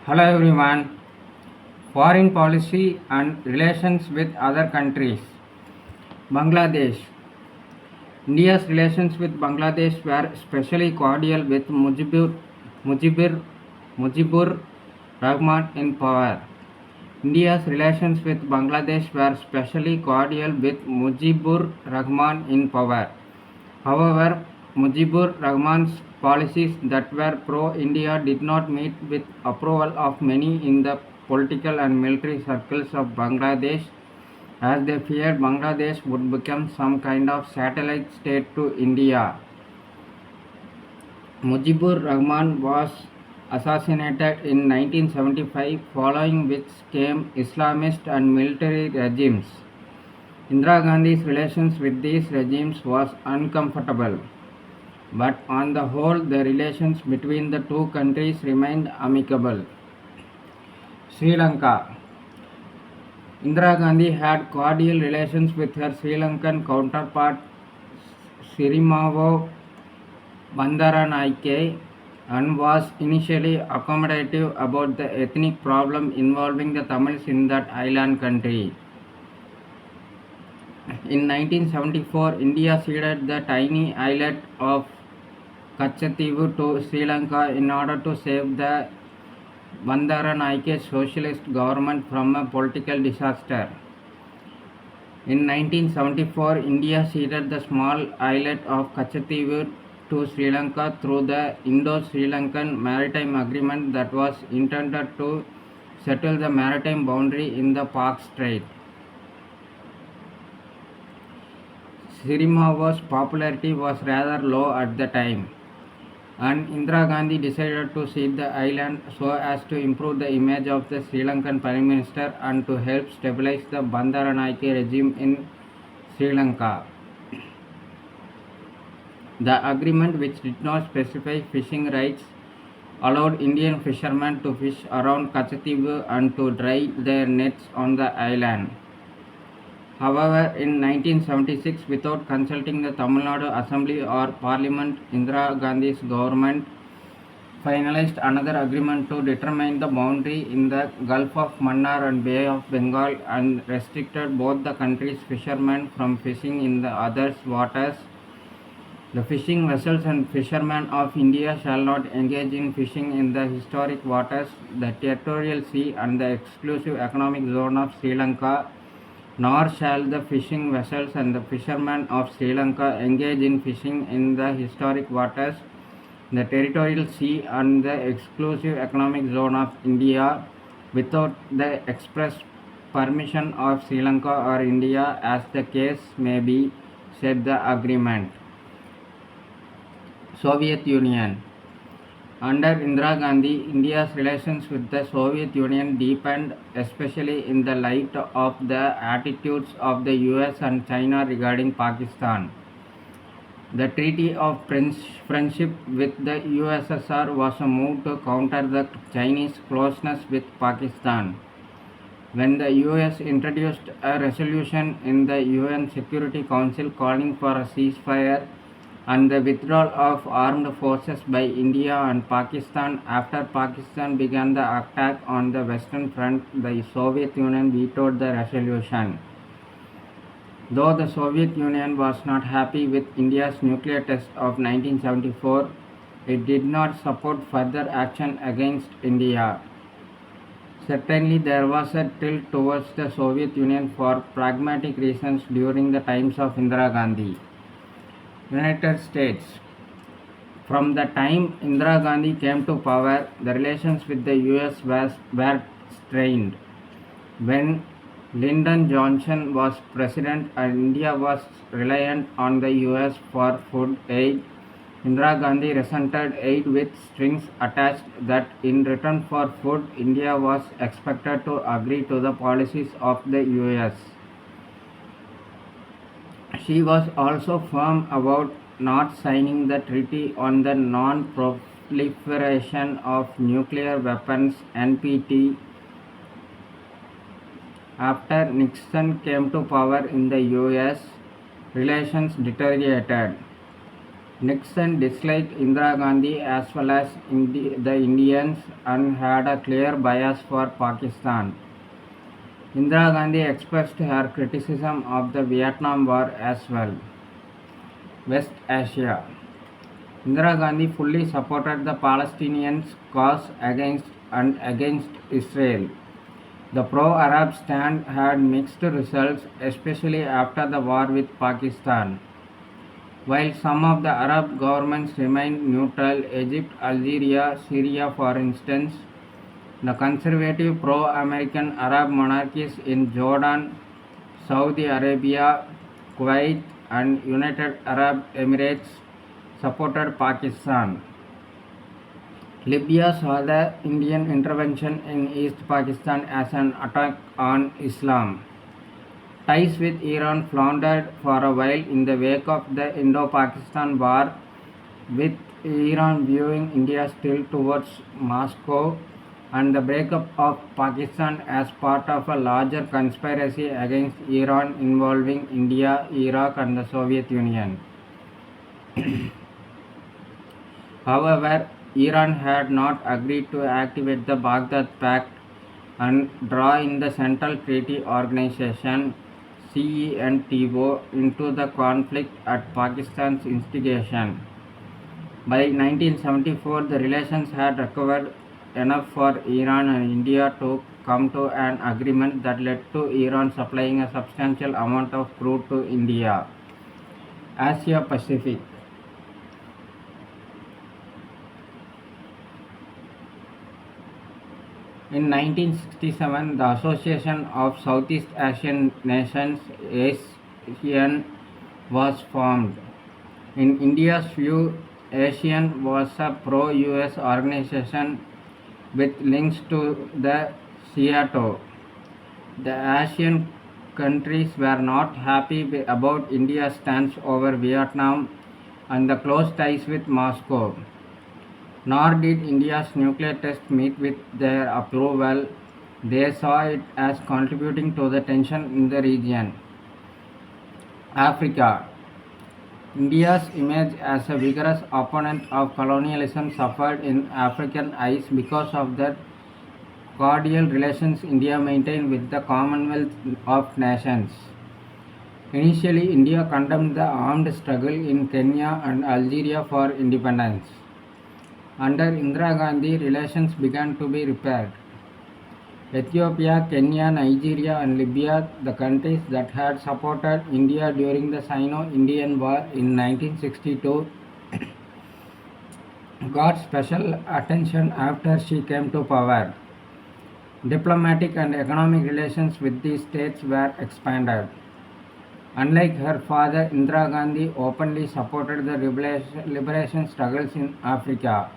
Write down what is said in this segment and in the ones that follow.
Hello everyone. Foreign policy and relations with other countries. Bangladesh. India's relations with Bangladesh were especially cordial with Mujibur, Mujibur Rahman in power. India's relations with Bangladesh were especially cordial with Mujibur Rahman in power. However, Mujibur Rahman's policies that were pro-India did not meet with approval of many in the political and military circles of Bangladesh, as they feared Bangladesh would become some kind of satellite state to India. Mujibur Rahman was assassinated in 1975, following which came Islamist and military regimes. Indira Gandhi's relations with these regimes was uncomfortable, but on the whole the relations between the two countries remained amicable. Sri Lanka. Indira Gandhi had cordial relations with her Sri Lankan counterpart Sirimavo Bandaranaike and was initially accommodative about the ethnic problem involving the Tamils in that island country. In 1974, India ceded the tiny islet of Kachativu to Sri Lanka in order to save the Bandaranaike socialist government from a political disaster. In 1974, India ceded the small islet of Kachativu to Sri Lanka through the Indo-Sri Lankan Maritime Agreement that was intended to settle the maritime boundary in the Park Strait. Sirimavo's popularity was rather low at the time, and Indira Gandhi decided to cede the island so as to improve the image of the Sri Lankan Prime Minister and to help stabilize the Bandaranaike regime in Sri Lanka. The agreement, which did not specify fishing rights, allowed Indian fishermen to fish around Kachativu and to dry their nets on the island. However, in 1976, without consulting the Tamil Nadu Assembly or Parliament, Indira Gandhi's government finalized another agreement to determine the boundary in the Gulf of Mannar and Bay of Bengal and restricted both the countries' fishermen from fishing in the other's waters. The fishing vessels and fishermen of India shall not engage in fishing in the historic waters, the territorial sea and the exclusive economic zone of Sri Lanka, nor shall the fishing vessels and the fishermen of Sri Lanka engage in fishing in the historic waters, the territorial sea and the exclusive economic zone of India without the express permission of Sri Lanka or India, as the case may be, said the agreement. Soviet Union. Under Indira Gandhi, India's relations with the Soviet Union deepened, especially in the light of the attitudes of the US and China regarding Pakistan. The Treaty of Friendship with the USSR was a move to counter the Chinese closeness with Pakistan. When the US introduced a resolution in the UN Security Council calling for a ceasefire and the withdrawal of armed forces by India and Pakistan after Pakistan began the attack on the Western Front, the Soviet Union vetoed the resolution. Though the Soviet Union was not happy with India's nuclear test of 1974, it did not support further action against India. Certainly, there was a tilt towards the Soviet Union for pragmatic reasons during the times of Indira Gandhi. United States. From the time Indira Gandhi came to power, the relations with the US were strained. When Lyndon Johnson was president and India was reliant on the US for food aid, Indira Gandhi resented aid with strings attached that in return for food, India was expected to agree to the policies of the US. She was also firm about not signing the Treaty on the Non-Proliferation of Nuclear Weapons (NPT). After Nixon came to power in the US, relations deteriorated. Nixon disliked Indira Gandhi as well as the Indians and had a clear bias for Pakistan. Indira Gandhi expressed her criticism of the Vietnam War as well. West Asia. Indira Gandhi fully supported the Palestinians' cause against Israel. The pro-Arab stand had mixed results, especially after the war with Pakistan. While some of the Arab governments remained neutral, Egypt, Algeria, Syria for instance, the conservative pro-American Arab monarchies in Jordan, Saudi Arabia, Kuwait and United Arab Emirates supported Pakistan. Libya saw the Indian intervention in East Pakistan as an attack on Islam. Ties with Iran floundered for a while in the wake of the Indo-Pakistan War, with Iran viewing India's tilt towards Moscow and the breakup of Pakistan as part of a larger conspiracy against Iran involving India, Iraq and the Soviet Union. However, Iran had not agreed to activate the Baghdad Pact and draw in the Central Treaty Organization (CENTO) into the conflict at Pakistan's instigation. By 1974, the relations had recovered enough for Iran and India to come to an agreement that led to Iran supplying a substantial amount of crude to India. Asia Pacific. In 1967, the Association of Southeast Asian Nations (ASEAN) was formed. In India's view, ASEAN was a pro-US organization with links to the SEATO. The ASEAN countries were not happy about India's stance over Vietnam and the close ties with Moscow. Nor did India's nuclear test meet with their approval. They saw it as contributing to the tension in the region. Africa. India's image as a vigorous opponent of colonialism suffered in African eyes because of the cordial relations India maintained with the Commonwealth of Nations. Initially, India condemned the armed struggle in Kenya and Algeria for independence. Under Indira Gandhi, relations began to be repaired. Ethiopia, Kenya, Nigeria and Libya, the countries that had supported India during the Sino-Indian War in 1962, got special attention after she came to power. Diplomatic and economic relations with these states were expanded. Unlike her father, Indira Gandhi openly supported the liberation struggles in Africa.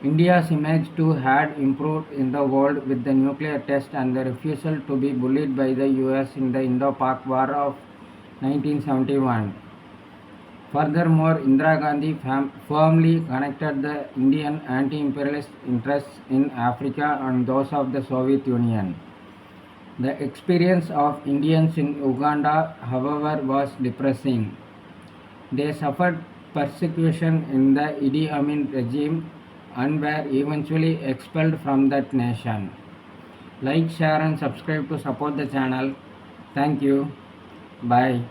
India's image too had improved in the world with the nuclear test and the refusal to be bullied by the US in the Indo-Pak War of 1971. Furthermore, Indira Gandhi firmly connected the Indian anti-imperialist interests in Africa and those of the Soviet Union. The experience of Indians in Uganda, however, was depressing. They suffered persecution in the Idi Amin regime and were eventually expelled from that nation. Like, share and subscribe to support the channel. Thank you. Bye.